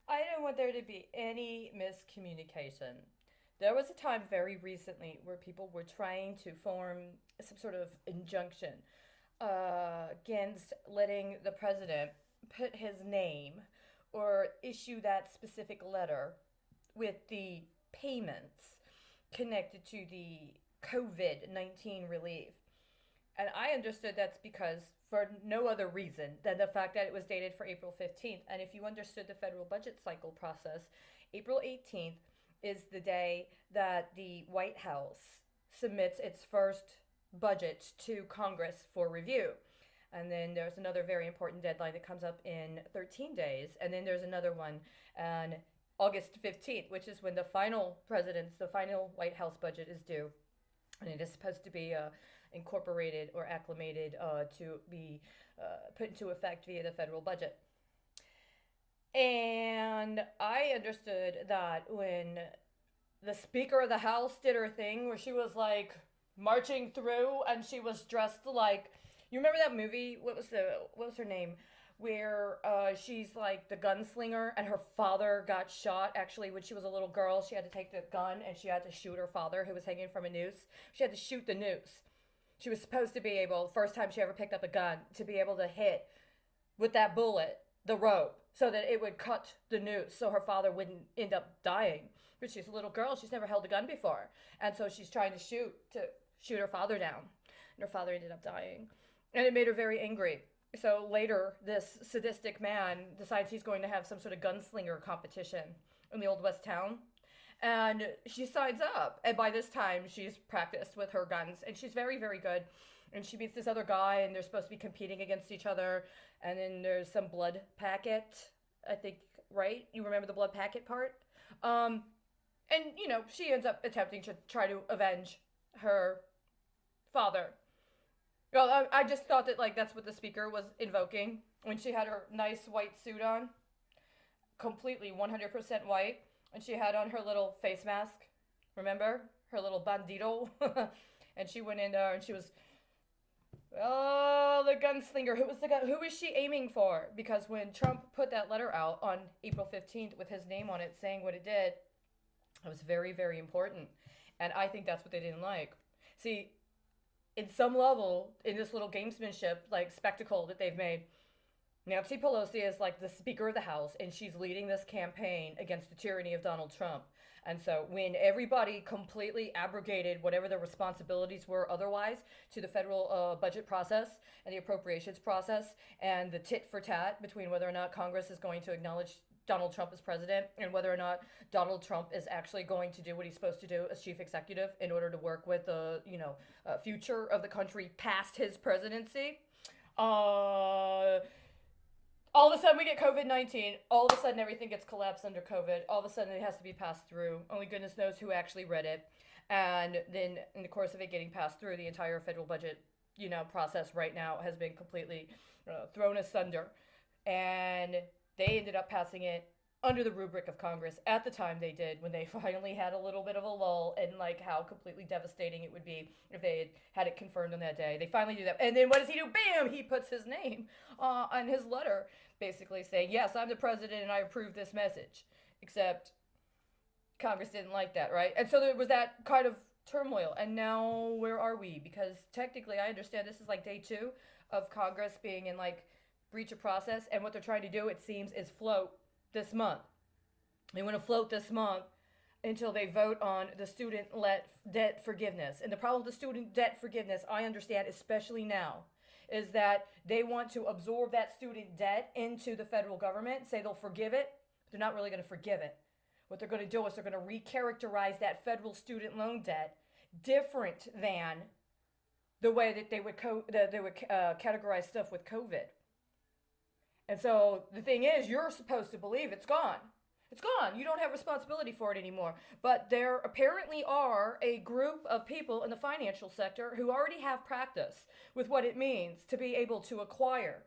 I don't want there to be any miscommunication. There was a time very recently where people were trying to form some sort of injunction against letting the president put his name or issue that specific letter with the payments connected to the COVID 19 relief. And I understood that's because, for no other reason than the fact that it was dated for April 15th. And if you understood the federal budget cycle process, April 18th is the day that the White House submits its first budget to Congress for review. And then there's another very important deadline that comes up in 13 days. And then there's another one on August 15th, which is when the final White House budget is due. And it is supposed to be incorporated or acclimated to be put into effect via the federal budget. And I understood that when the Speaker of the House did her thing where she was like marching through and she was dressed like, you remember that movie? What was her name? Where she's like the gunslinger and her father got shot. Actually, when she was a little girl, she had to take the gun and she had to shoot her father who was hanging from a noose. She had to shoot the noose. She was supposed to be able, first time she ever picked up a gun, to be able to hit with that bullet the rope so that it would cut the noose so her father wouldn't end up dying. But she's a little girl, she's never held a gun before. And so she's trying to shoot her father down. And her father ended up dying. And it made her very angry. So later, this sadistic man decides he's going to have some sort of gunslinger competition in the Old West town. And she signs up. And by this time, she's practiced with her guns. And she's very, very good. And she meets this other guy, and they're supposed to be competing against each other. And then there's some blood packet, I think, right? You remember the blood packet part? Um, and, she ends up attempting to try to avenge her father. Well, I just thought that, like, that's what the speaker was invoking when she had her nice white suit on, completely 100% white, and she had on her little face mask. Remember? Her little bandito. And she went in there and she was, oh, the gunslinger. Who was she aiming for? Because when Trump put that letter out on April 15th with his name on it saying what it did, it was very, very important. And I think that's what they didn't like. See, in some level, in this little gamesmanship, like spectacle that they've made, Nancy Pelosi is like the Speaker of the House, and she's leading this campaign against the tyranny of Donald Trump. And so, when everybody completely abrogated whatever their responsibilities were otherwise to the federal budget process and the appropriations process, and the tit for tat between whether or not Congress is going to acknowledge Donald Trump as president and whether or not Donald Trump is actually going to do what he's supposed to do as chief executive in order to work with the future of the country past his presidency. Uh, all of a sudden we get COVID-19. All of a sudden everything gets collapsed under COVID. All of a sudden it has to be passed through. Only goodness knows who actually read it. And then in the course of it getting passed through, the entire federal budget, process right now has been completely thrown asunder. And they ended up passing it under the rubric of Congress at the time they did, when they finally had a little bit of a lull, and like how completely devastating it would be if they had it confirmed on that day. They finally do that. And then what does he do? Bam! He puts his name on his letter, basically saying, yes, I'm the president and I approve this message. Except Congress didn't like that, right? And so there was that kind of turmoil. And now where are we? Because technically, I understand this is like day 2 of Congress being in like breach of process. And what they're trying to do, it seems, is float this month. They want to float this month until they vote on the student debt forgiveness. And the problem with the student debt forgiveness, I understand, especially now, is that they want to absorb that student debt into the federal government, say they'll forgive it, but they're not really going to forgive it. What they're going to do is they're going to recharacterize that federal student loan debt different than the way that they would categorize stuff with COVID. And so the thing is, you're supposed to believe it's gone. It's gone. You don't have responsibility for it anymore. But there apparently are a group of people in the financial sector who already have practice with what it means to be able to acquire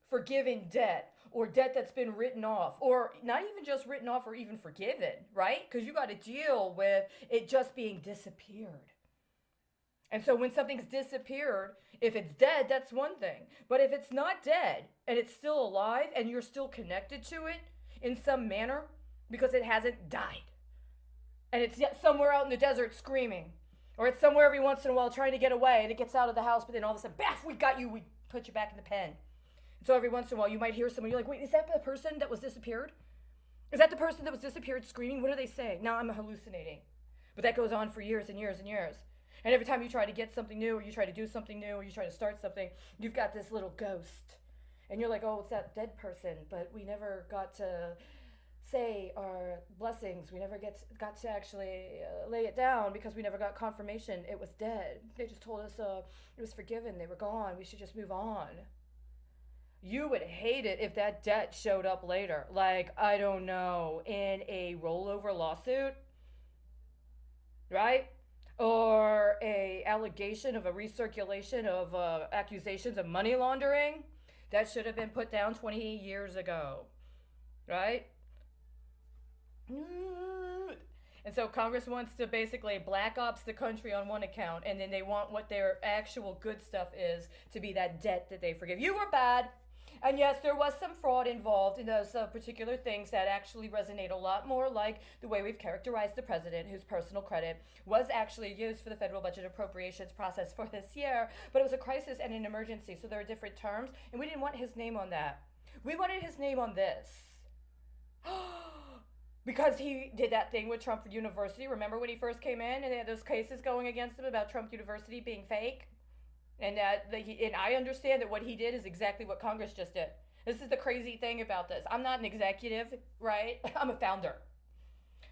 forgiven debt, or debt that's been written off, or not even just written off or even forgiven, right? Because you got to deal with it just being disappeared. And so when something's disappeared, if it's dead, that's one thing. But if it's not dead and it's still alive and you're still connected to it in some manner because it hasn't died. And it's yet somewhere out in the desert screaming. Or it's somewhere every once in a while trying to get away and it gets out of the house, but then all of a sudden, baff, we got you, we put you back in the pen. And so every once in a while you might hear someone, you're like, wait, is that the person that was disappeared? Is that the person that was disappeared screaming? What are they saying? Now I'm hallucinating. But that goes on for years and years and years. And every time you try to get something new, or you try to do something new, or you try to start something, you've got this little ghost. And you're like, oh, it's that dead person, but we never got to say our blessings. We never got to actually lay it down because we never got confirmation it was dead. They just told us it was forgiven. They were gone. We should just move on. You would hate it if that debt showed up later. Like, I don't know, in a rollover lawsuit, right? Or a allegation of a recirculation of accusations of money laundering. That should have been put down 20 years ago, right? And so Congress wants to basically black ops the country on one account, and then they want what their actual good stuff is to be that debt that they forgive. You were bad. And yes, there was some fraud involved in those particular things that actually resonate a lot more like the way we've characterized the president, whose personal credit was actually used for the federal budget appropriations process for this year. But it was a crisis and an emergency, so there are different terms, and we didn't want his name on that. We wanted his name on this. Because he did that thing with Trump University. Remember when he first came in and they had those cases going against him about Trump University being fake? And I understand that what he did is exactly what Congress just did. This is the crazy thing about this. I'm not an executive, right? I'm a founder.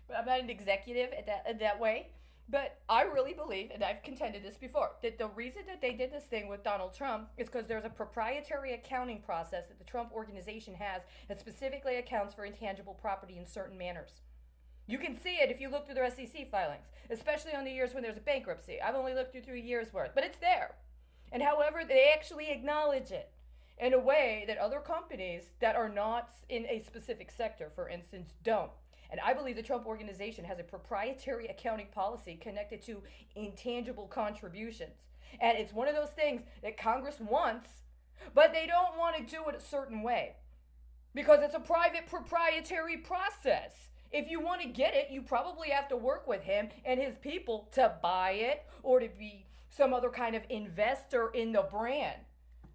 But I'm not an executive in that way. But I really believe, and I've contended this before, that the reason that they did this thing with Donald Trump is because there's a proprietary accounting process that the Trump organization has that specifically accounts for intangible property in certain manners. You can see it if you look through their SEC filings, especially on the years when there's a bankruptcy. I've only looked through 3 years' worth, but it's there. And however, they actually acknowledge it in a way that other companies that are not in a specific sector, for instance, don't. And I believe the Trump organization has a proprietary accounting policy connected to intangible contributions. And it's one of those things that Congress wants, but they don't want to do it a certain way because it's a private proprietary process. If you want to get it, you probably have to work with him and his people to buy it or to be some other kind of investor in the brand.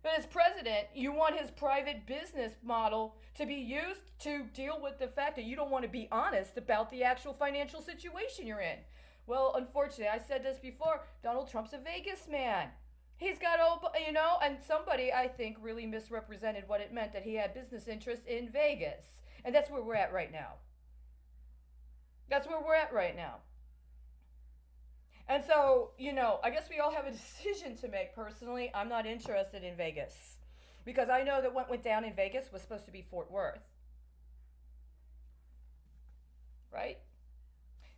But as president, you want his private business model to be used to deal with the fact that you don't want to be honest about the actual financial situation you're in. Well, unfortunately, I said this before, Donald Trump's a Vegas man. He's got, and somebody, I think, really misrepresented what it meant that he had business interests in Vegas. And that's where we're at right now. That's where we're at right now. And so, I guess we all have a decision to make. Personally, I'm not interested in Vegas because I know that what went down in Vegas was supposed to be Fort Worth. Right?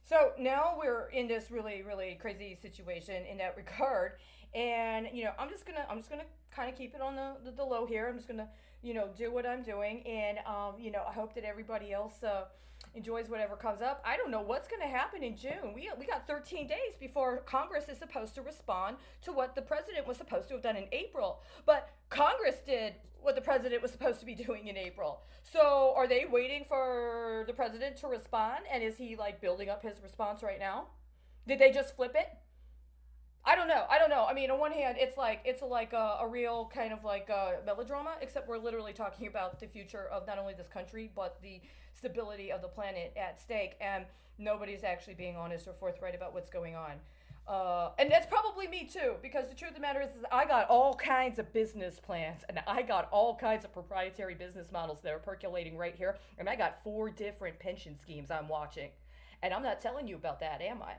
So now we're in this really, really crazy situation in that regard. And, I'm just gonna kind of keep it on the low here. I'm just gonna, do what I'm doing. And, I hope that everybody else enjoys whatever comes up. I don't know what's going to happen in June. We got 13 days before Congress is supposed to respond to what the president was supposed to have done in April. But Congress did what the president was supposed to be doing in April. So are they waiting for the president to respond? And is he building up his response right now? Did they just flip it? I don't know. I mean, on one hand, it's like a real kind of melodrama, except we're literally talking about the future of not only this country, but the stability of the planet at stake. And nobody's actually being honest or forthright about what's going on. And that's probably me too, because the truth of the matter is I got all kinds of business plans and I got all kinds of proprietary business models that are percolating right here. And I got 4 different pension schemes I'm watching. And I'm not telling you about that, am I?